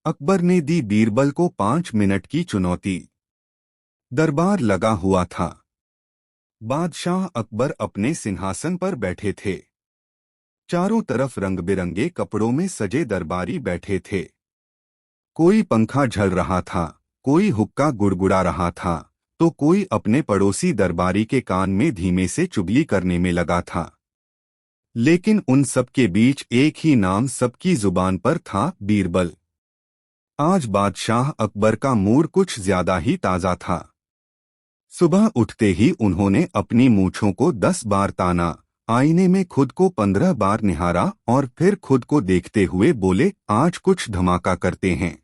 अकबर ने दी बीरबल को 5 मिनट की चुनौती। दरबार लगा हुआ था। बादशाह अकबर अपने सिंहासन पर बैठे थे। चारों तरफ रंग बिरंगे कपड़ों में सजे दरबारी बैठे थे। कोई पंखा झल रहा था, कोई हुक्का गुड़गुड़ा रहा था, तो कोई अपने पड़ोसी दरबारी के कान में धीमे से चुगली करने में लगा था। लेकिन उन सब के बीच एक ही नाम सबकी जुबान पर था, बीरबल। आज बादशाह अकबर का मूड कुछ ज्यादा ही ताजा था। सुबह उठते ही उन्होंने अपनी मूंछों को 10 बार ताना, आईने में खुद को 15 बार निहारा और फिर खुद को देखते हुए बोले, आज कुछ धमाका करते हैं।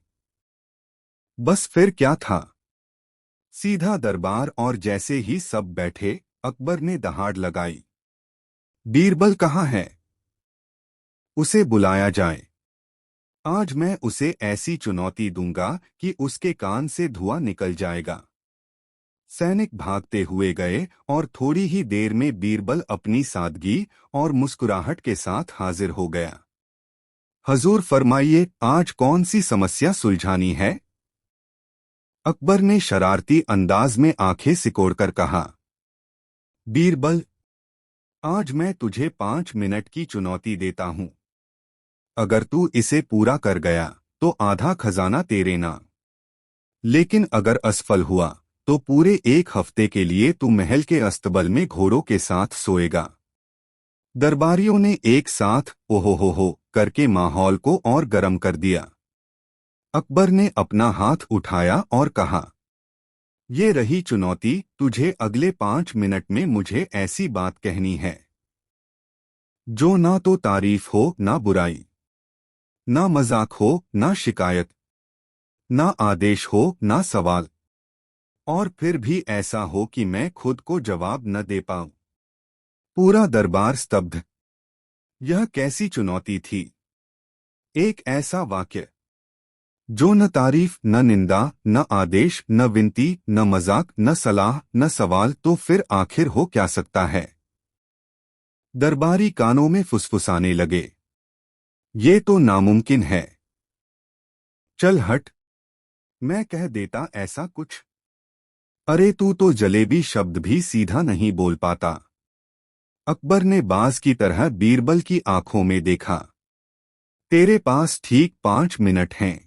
बस फिर क्या था, सीधा दरबार, और जैसे ही सब बैठे अकबर ने दहाड़ लगाई, बीरबल कहाँ है? उसे बुलाया जाए। आज मैं उसे ऐसी चुनौती दूंगा कि उसके कान से धुआं निकल जाएगा। सैनिक भागते हुए गए और थोड़ी ही देर में बीरबल अपनी सादगी और मुस्कुराहट के साथ हाजिर हो गया। हजूर फरमाइए, आज कौन सी समस्या सुलझानी है? अकबर ने शरारती अंदाज में आंखें सिकोड़कर कहा। बीरबल, आज मैं तुझे 5 मिनट की चुनौती देता हूं। अगर तू इसे पूरा कर गया तो आधा खजाना तेरे नाम। लेकिन अगर असफल हुआ तो पूरे 1 हफ्ते के लिए तू महल के अस्तबल में घोड़ों के साथ सोएगा। दरबारियों ने एक साथ ओहो हो करके माहौल को और गर्म कर दिया। अकबर ने अपना हाथ उठाया और कहा, ये रही चुनौती, तुझे अगले 5 मिनट में मुझे ऐसी बात कहनी है जो ना तो तारीफ हो ना बुराई, ना मजाक हो ना शिकायत, ना आदेश हो ना सवाल, और फिर भी ऐसा हो कि मैं खुद को जवाब न दे पाऊं। पूरा दरबार स्तब्ध। यह कैसी चुनौती थी? एक ऐसा वाक्य जो न तारीफ न निंदा न आदेश न विनती न मजाक न सलाह न सवाल, तो फिर आखिर हो क्या सकता है? दरबारी कानों में फुसफुसाने लगे, ये तो नामुमकिन है। चल हट, मैं कह देता ऐसा कुछ। अरे तू तो जलेबी शब्द भी सीधा नहीं बोल पाता। अकबर ने बाज की तरह बीरबल की आंखों में देखा। तेरे पास ठीक 5 मिनट हैं।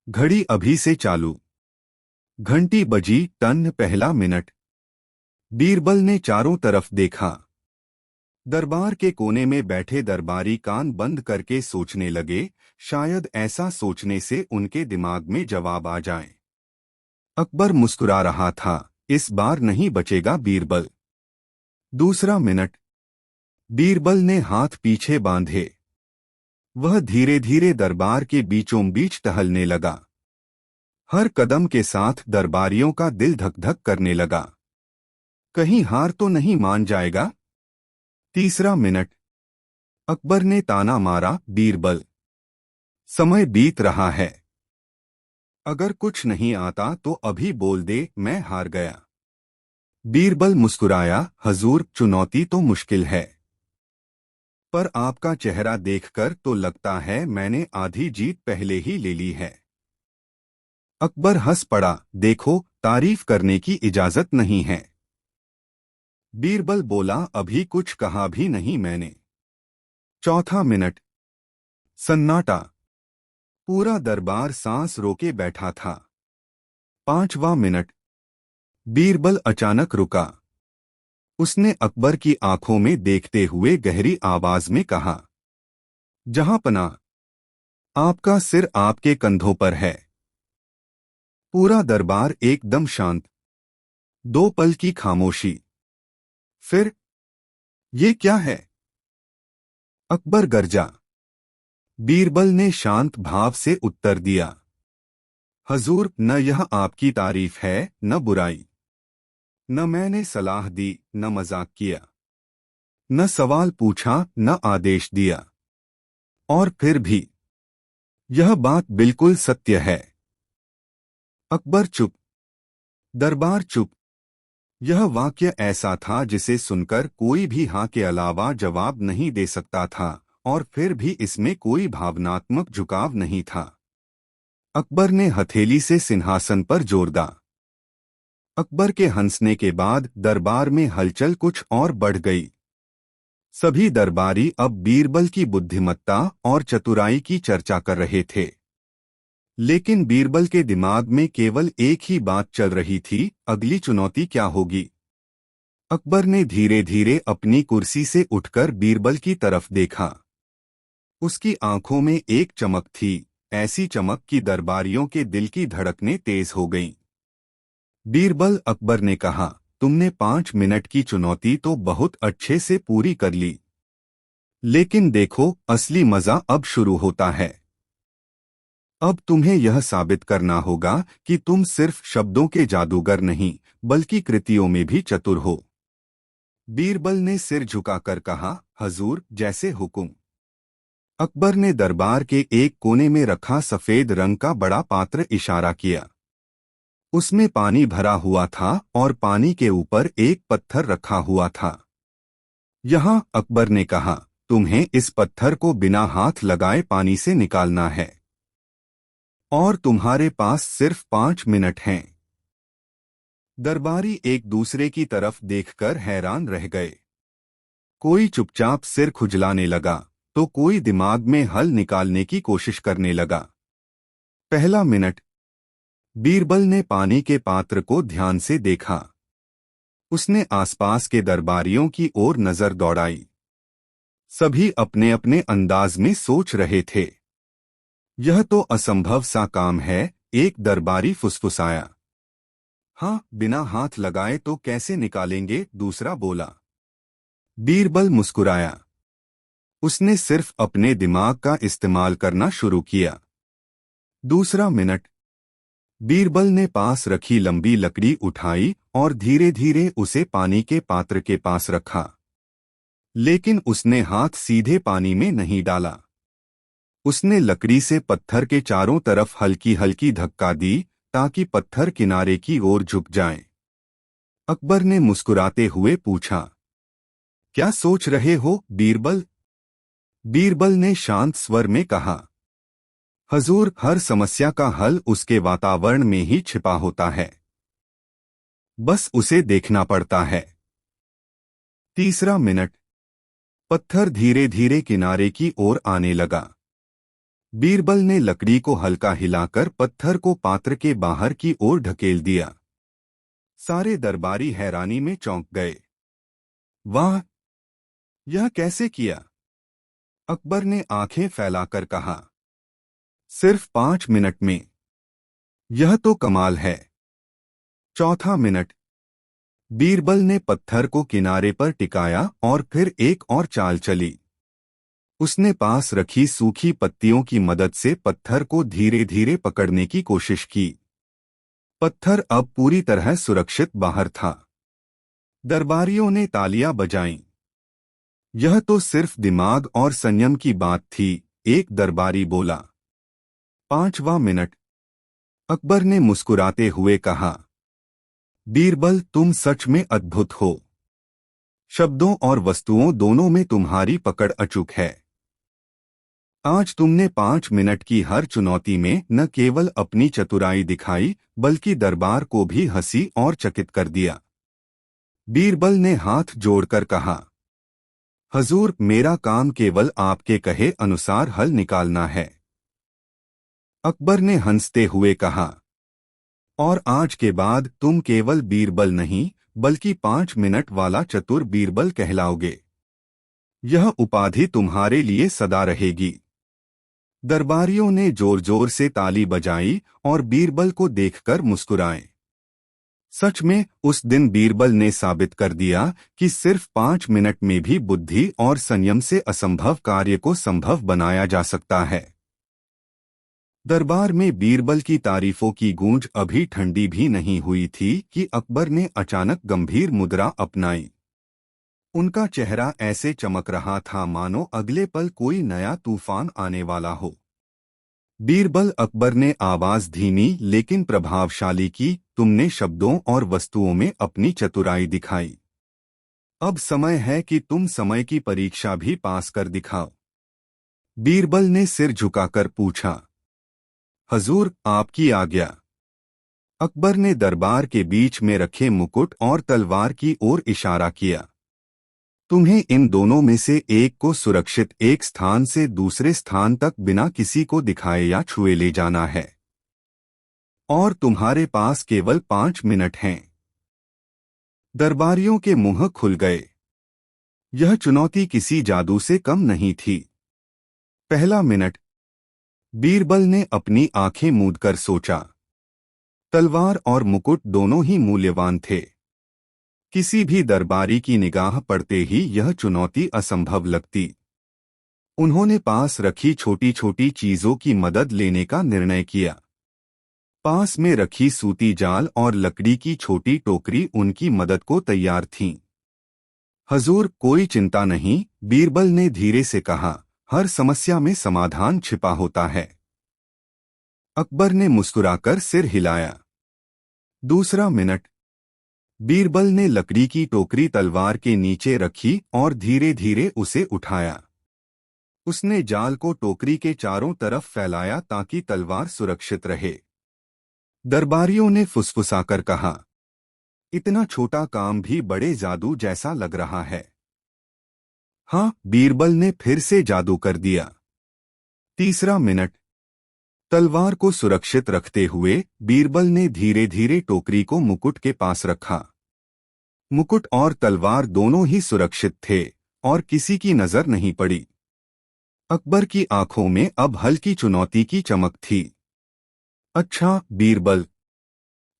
घड़ी अभी से चालू। घंटी बजी, टन पहला मिनट। बीरबल ने चारों तरफ देखा। दरबार के कोने में बैठे दरबारी कान बंद करके सोचने लगे, शायद ऐसा सोचने से उनके दिमाग में जवाब आ जाए। अकबर मुस्कुरा रहा था, इस बार नहीं बचेगा बीरबल। दूसरा मिनट। बीरबल ने हाथ पीछे बांधे। वह धीरे धीरे दरबार के बीचों बीच टहलने लगा। हर कदम के साथ दरबारियों का दिल धक धक करने लगा। कहीं हार तो नहीं मान जाएगा? तीसरा मिनट। अकबर ने ताना मारा, बीरबल, समय बीत रहा है। अगर कुछ नहीं आता तो अभी बोल दे, मैं हार गया। बीरबल मुस्कुराया, हजूर, चुनौती तो मुश्किल है, पर आपका चेहरा देखकर तो लगता है मैंने आधी जीत पहले ही ले ली है। अकबर हंस पड़ा, देखो, तारीफ करने की इजाजत नहीं है। बीरबल बोला, अभी कुछ कहा भी नहीं मैंने। चौथा मिनट। सन्नाटा। पूरा दरबार सांस रोके बैठा था। पांचवा मिनट। बीरबल अचानक रुका। उसने अकबर की आंखों में देखते हुए गहरी आवाज में कहा, जहांपना, आपका सिर आपके कंधों पर है। पूरा दरबार एकदम शांत। 2 पल की खामोशी। फिर, ये क्या है? अकबर गरजा। बीरबल ने शांत भाव से उत्तर दिया, हजूर, न यह आपकी तारीफ है न बुराई। न मैंने सलाह दी न मजाक किया, न सवाल पूछा न आदेश दिया। और फिर भी यह बात बिल्कुल सत्य है। अकबर चुप। दरबार चुप। यह वाक्य ऐसा था जिसे सुनकर कोई भी हाँ के अलावा जवाब नहीं दे सकता था, और फिर भी इसमें कोई भावनात्मक झुकाव नहीं था। अकबर ने हथेली से सिंहासन पर जोर दा। अकबर के हंसने के बाद दरबार में हलचल कुछ और बढ़ गई। सभी दरबारी अब बीरबल की बुद्धिमत्ता और चतुराई की चर्चा कर रहे थे। लेकिन बीरबल के दिमाग में केवल एक ही बात चल रही थी, अगली चुनौती क्या होगी। अकबर ने धीरे धीरे अपनी कुर्सी से उठकर बीरबल की तरफ देखा। उसकी आंखों में एक चमक थी, ऐसी चमक कि दरबारियों के दिल की धड़कनें तेज हो गईं। बीरबल, अकबर ने कहा, तुमने 5 मिनट की चुनौती तो बहुत अच्छे से पूरी कर ली, लेकिन देखो, असली मजा अब शुरू होता है। अब तुम्हें यह साबित करना होगा कि तुम सिर्फ शब्दों के जादूगर नहीं, बल्कि कृतियों में भी चतुर हो। बीरबल ने सिर झुकाकर कहा, हजूर, जैसे हुक्म। अकबर ने दरबार के एक कोने में रखा सफेद रंग का बड़ा पात्र इशारा किया। उसमें पानी भरा हुआ था और पानी के ऊपर एक पत्थर रखा हुआ था। यहाँ, अकबर ने कहा, तुम्हें इस पत्थर को बिना हाथ लगाए पानी से निकालना है और तुम्हारे पास सिर्फ 5 मिनट हैं। दरबारी एक दूसरे की तरफ देखकर हैरान रह गए। कोई चुपचाप सिर खुजलाने लगा तो कोई दिमाग में हल निकालने की कोशिश करने लगा। पहला मिनट। बीरबल ने पानी के पात्र को ध्यान से देखा। उसने आसपास के दरबारियों की ओर नजर दौड़ाई। सभी अपने अपने अंदाज में सोच रहे थे। यह तो असंभव सा काम है, एक दरबारी फुसफुसाया। हाँ, बिना हाथ लगाए तो कैसे निकालेंगे, दूसरा बोला। बीरबल मुस्कुराया। उसने सिर्फ अपने दिमाग का इस्तेमाल करना शुरू किया। दूसरा मिनट। बीरबल ने पास रखी लंबी लकड़ी उठाई और धीरे धीरे उसे पानी के पात्र के पास रखा। लेकिन उसने हाथ सीधे पानी में नहीं डाला। उसने लकड़ी से पत्थर के चारों तरफ हल्की हल्की धक्का दी ताकि पत्थर किनारे की ओर झुक जाए। अकबर ने मुस्कुराते हुए पूछा, क्या सोच रहे हो, बीरबल? बीरबल ने शांत स्वर में कहा, हजूर, हर समस्या का हल उसके वातावरण में ही छिपा होता है, बस उसे देखना पड़ता है। तीसरा मिनट। पत्थर धीरे धीरे किनारे की ओर आने लगा। बीरबल ने लकड़ी को हल्का हिलाकर पत्थर को पात्र के बाहर की ओर ढकेल दिया। सारे दरबारी हैरानी में चौंक गए। वाह, यह कैसे किया? अकबर ने आंखें फैलाकर कहा, सिर्फ 5 मिनट में। यह तो कमाल है। चौथा मिनट। बीरबल ने पत्थर को किनारे पर टिकाया और फिर एक और चाल चली। उसने पास रखी सूखी पत्तियों की मदद से पत्थर को धीरे धीरे पकड़ने की कोशिश की। पत्थर अब पूरी तरह सुरक्षित बाहर था। दरबारियों ने तालियां बजाईं। यह तो सिर्फ दिमाग और संयम की बात थी, एक दरबारी बोला। पांचवा मिनट। अकबर ने मुस्कुराते हुए कहा, बीरबल, तुम सच में अद्भुत हो। शब्दों और वस्तुओं दोनों में तुम्हारी पकड़ अचूक है। आज तुमने 5 मिनट की हर चुनौती में न केवल अपनी चतुराई दिखाई, बल्कि दरबार को भी हंसी और चकित कर दिया। बीरबल ने हाथ जोड़कर कहा, हजूर, मेरा काम केवल आपके कहे अनुसार हल निकालना है। अकबर ने हंसते हुए कहा, और आज के बाद तुम केवल बीरबल नहीं, बल्कि 5 मिनट वाला चतुर बीरबल कहलाओगे। यह उपाधि तुम्हारे लिए सदा रहेगी। दरबारियों ने जोर जोर से ताली बजाई और बीरबल को देखकर मुस्कुराए। सच में उस दिन बीरबल ने साबित कर दिया कि सिर्फ 5 मिनट में भी बुद्धि और संयम से असंभव कार्य को संभव बनाया जा सकता है। दरबार में बीरबल की तारीफों की गूंज अभी ठंडी भी नहीं हुई थी कि अकबर ने अचानक गंभीर मुद्रा अपनाई। उनका चेहरा ऐसे चमक रहा था मानो अगले पल कोई नया तूफान आने वाला हो। बीरबल, अकबर ने आवाज धीमी लेकिन प्रभावशाली की, तुमने शब्दों और वस्तुओं में अपनी चतुराई दिखाई। अब समय है कि तुम समय की परीक्षा भी पास कर दिखाओ। बीरबल ने सिर झुकाकर पूछा, हजूर, आपकी आज्ञा। अकबर ने दरबार के बीच में रखे मुकुट और तलवार की ओर इशारा किया। तुम्हें इन दोनों में से एक को सुरक्षित एक स्थान से दूसरे स्थान तक बिना किसी को दिखाए या छुए ले जाना है, और तुम्हारे पास केवल 5 मिनट हैं। दरबारियों के मुंह खुल गए। यह चुनौती किसी जादू से कम नहीं थी। पहला मिनट। बीरबल ने अपनी आंखें मूंदकर सोचा। तलवार और मुकुट दोनों ही मूल्यवान थे। किसी भी दरबारी की निगाह पड़ते ही यह चुनौती असंभव लगती। उन्होंने पास रखी छोटी छोटी चीजों की मदद लेने का निर्णय किया। पास में रखी सूती जाल और लकड़ी की छोटी टोकरी उनकी मदद को तैयार थीं। हजूर, कोई चिंता नहीं, बीरबल ने धीरे से कहा, हर समस्या में समाधान छिपा होता है। अकबर ने मुस्कुराकर सिर हिलाया। दूसरा मिनट। बीरबल ने लकड़ी की टोकरी तलवार के नीचे रखी और धीरे धीरे उसे उठाया। उसने जाल को टोकरी के चारों तरफ फैलाया ताकि तलवार सुरक्षित रहे। दरबारियों ने फुसफुसाकर कहा, इतना छोटा काम भी बड़े जादू जैसा लग रहा है। हाँ, बीरबल ने फिर से जादू कर दिया। तीसरा मिनट। तलवार को सुरक्षित रखते हुए बीरबल ने धीरे धीरे टोकरी को मुकुट के पास रखा। मुकुट और तलवार दोनों ही सुरक्षित थे और किसी की नजर नहीं पड़ी। अकबर की आंखों में अब हल्की चुनौती की चमक थी। अच्छा बीरबल,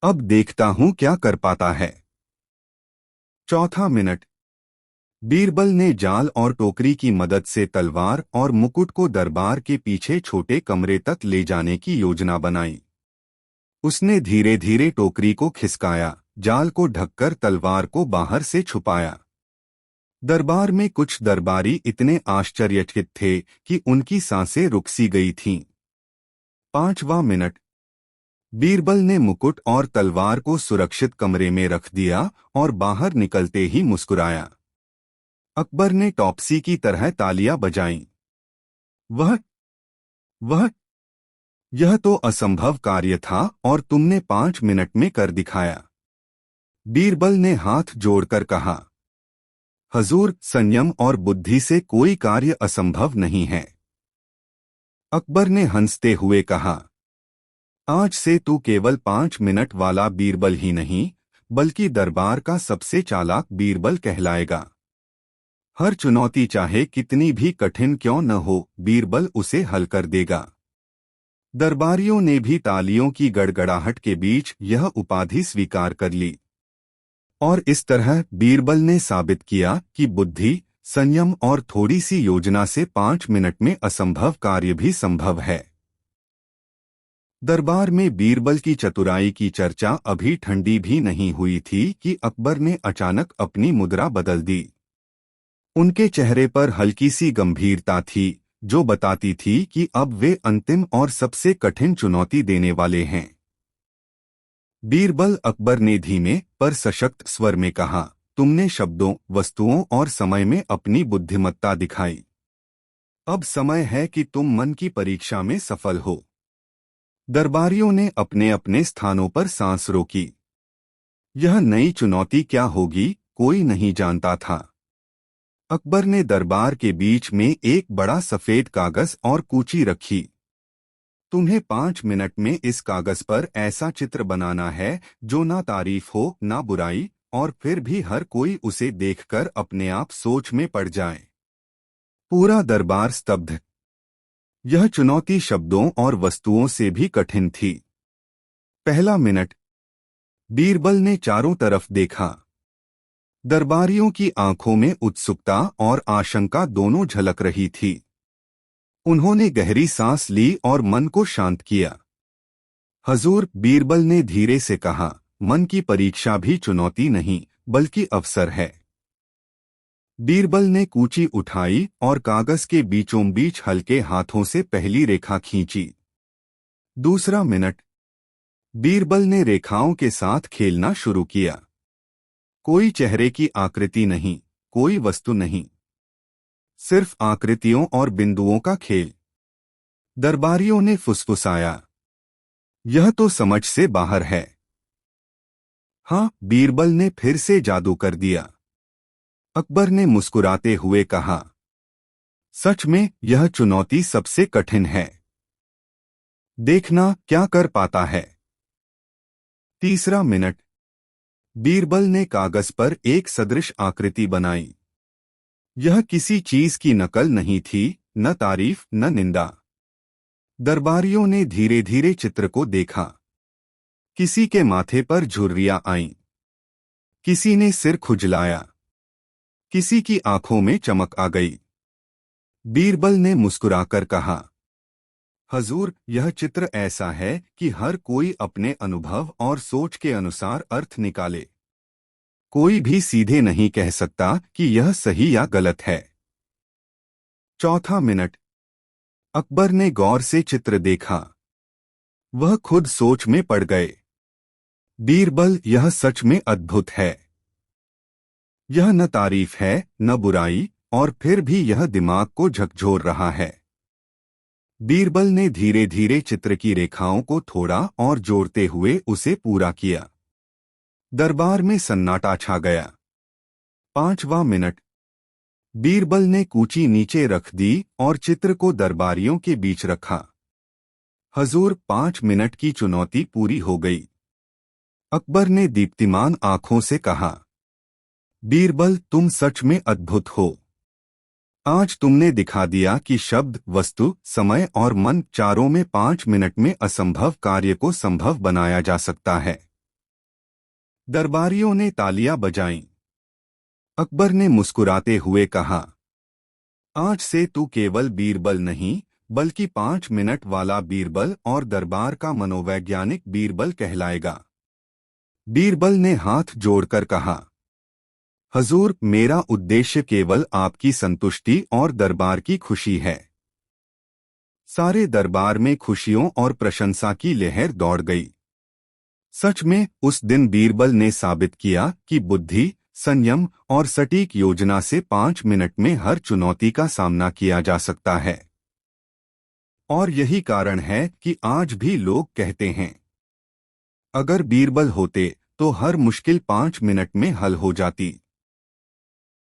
अब देखता हूं क्या कर पाता है। चौथा मिनट। बीरबल ने जाल और टोकरी की मदद से तलवार और मुकुट को दरबार के पीछे छोटे कमरे तक ले जाने की योजना बनाई। उसने धीरे धीरे टोकरी को खिसकाया, जाल को ढककर तलवार को बाहर से छुपाया। दरबार में कुछ दरबारी इतने आश्चर्यचकित थे कि उनकी सांसें रुक सी गई थीं। पांचवां मिनट। बीरबल ने मुकुट और तलवार को सुरक्षित कमरे में रख दिया और बाहर निकलते ही मुस्कुराया। अकबर ने टॉप्सी की तरह तालियां बजाईं। वह वह यह तो असंभव कार्य था और तुमने 5 मिनट में कर दिखाया। बीरबल ने हाथ जोड़कर कहा, हजूर, संयम और बुद्धि से कोई कार्य असंभव नहीं है। अकबर ने हंसते हुए कहा, आज से तू केवल 5 मिनट वाला बीरबल ही नहीं, बल्कि दरबार का सबसे चालाक बीरबल कहलाएगा। हर चुनौती चाहे कितनी भी कठिन क्यों न हो, बीरबल उसे हल कर देगा। दरबारियों ने भी तालियों की गड़गड़ाहट के बीच यह उपाधि स्वीकार कर ली। और इस तरह बीरबल ने साबित किया कि बुद्धि, संयम और थोड़ी सी योजना से 5 मिनट में असंभव कार्य भी संभव है। दरबार में बीरबल की चतुराई की चर्चा अभी ठंडी भी नहीं हुई थी कि अकबर ने अचानक अपनी मुद्रा बदल दी। उनके चेहरे पर हल्की सी गंभीरता थी जो बताती थी कि अब वे अंतिम और सबसे कठिन चुनौती देने वाले हैं। बीरबल, अकबर ने धीमे पर सशक्त स्वर में कहा, तुमने शब्दों, वस्तुओं और समय में अपनी बुद्धिमत्ता दिखाई। अब समय है कि तुम मन की परीक्षा में सफल हो। दरबारियों ने अपने अपने स्थानों पर सांस रोकी। यह नई चुनौती क्या होगी, कोई नहीं जानता था। अकबर ने दरबार के बीच में एक बड़ा सफेद कागज और कूची रखी। तुम्हें 5 मिनट में इस कागज पर ऐसा चित्र बनाना है जो ना तारीफ हो ना बुराई, और फिर भी हर कोई उसे देखकर अपने आप सोच में पड़ जाए। पूरा दरबार स्तब्ध। यह चुनौती शब्दों और वस्तुओं से भी कठिन थी। पहला मिनट। बीरबल ने चारों तरफ देखा। दरबारियों की आंखों में उत्सुकता और आशंका दोनों झलक रही थी। उन्होंने गहरी सांस ली और मन को शांत किया। हजूर, बीरबल ने धीरे से कहा, मन की परीक्षा भी चुनौती नहीं बल्कि अवसर है। बीरबल ने कूची उठाई और कागज के बीचों बीच हल्के हाथों से पहली रेखा खींची। दूसरा मिनट। बीरबल ने रेखाओं के साथ खेलना शुरू किया। कोई चेहरे की आकृति नहीं, कोई वस्तु नहीं, सिर्फ आकृतियों और बिंदुओं का खेल। दरबारियों ने फुसफुसाया, यह तो समझ से बाहर है। हाँ, बीरबल ने फिर से जादू कर दिया। अकबर ने मुस्कुराते हुए कहा, सच में यह चुनौती सबसे कठिन है। देखना क्या कर पाता है। तीसरा मिनट। बीरबल ने कागज पर एक सदृश आकृति बनाई। यह किसी चीज की नकल नहीं थी, न तारीफ न निंदा। दरबारियों ने धीरे धीरे चित्र को देखा। किसी के माथे पर झुर्रियां आईं, किसी ने सिर खुजलाया, किसी की आंखों में चमक आ गई। बीरबल ने मुस्कुराकर कहा, हजूर, यह चित्र ऐसा है कि हर कोई अपने अनुभव और सोच के अनुसार अर्थ निकाले। कोई भी सीधे नहीं कह सकता कि यह सही या गलत है। चौथा मिनट। अकबर ने गौर से चित्र देखा। वह खुद सोच में पड़ गए। बीरबल, यह सच में अद्भुत है। यह न तारीफ है न बुराई, और फिर भी यह दिमाग को झकझोर रहा है। बीरबल ने धीरे धीरे चित्र की रेखाओं को थोड़ा और जोड़ते हुए उसे पूरा किया। दरबार में सन्नाटा छा गया। पांचवा मिनट। बीरबल ने कूची नीचे रख दी और चित्र को दरबारियों के बीच रखा। हजूर, 5 मिनट की चुनौती पूरी हो गई। अकबर ने दीप्तिमान आंखों से कहा, बीरबल, तुम सच में अद्भुत हो। आज तुमने दिखा दिया कि शब्द, वस्तु, समय और मन चारों में 5 मिनट में असंभव कार्य को संभव बनाया जा सकता है। दरबारियों ने तालियां बजाईं। अकबर ने मुस्कुराते हुए कहा, आज से तू केवल बीरबल नहीं, बल्कि 5 मिनट वाला बीरबल और दरबार का मनोवैज्ञानिक बीरबल कहलाएगा। बीरबल ने हाथ जोड़कर कहा, हजूर, मेरा उद्देश्य केवल आपकी संतुष्टि और दरबार की खुशी है। सारे दरबार में खुशियों और प्रशंसा की लहर दौड़ गई। सच में उस दिन बीरबल ने साबित किया कि बुद्धि, संयम और सटीक योजना से 5 मिनट में हर चुनौती का सामना किया जा सकता है। और यही कारण है कि आज भी लोग कहते हैं, अगर बीरबल होते तो हर मुश्किल 5 मिनट में हल हो जाती।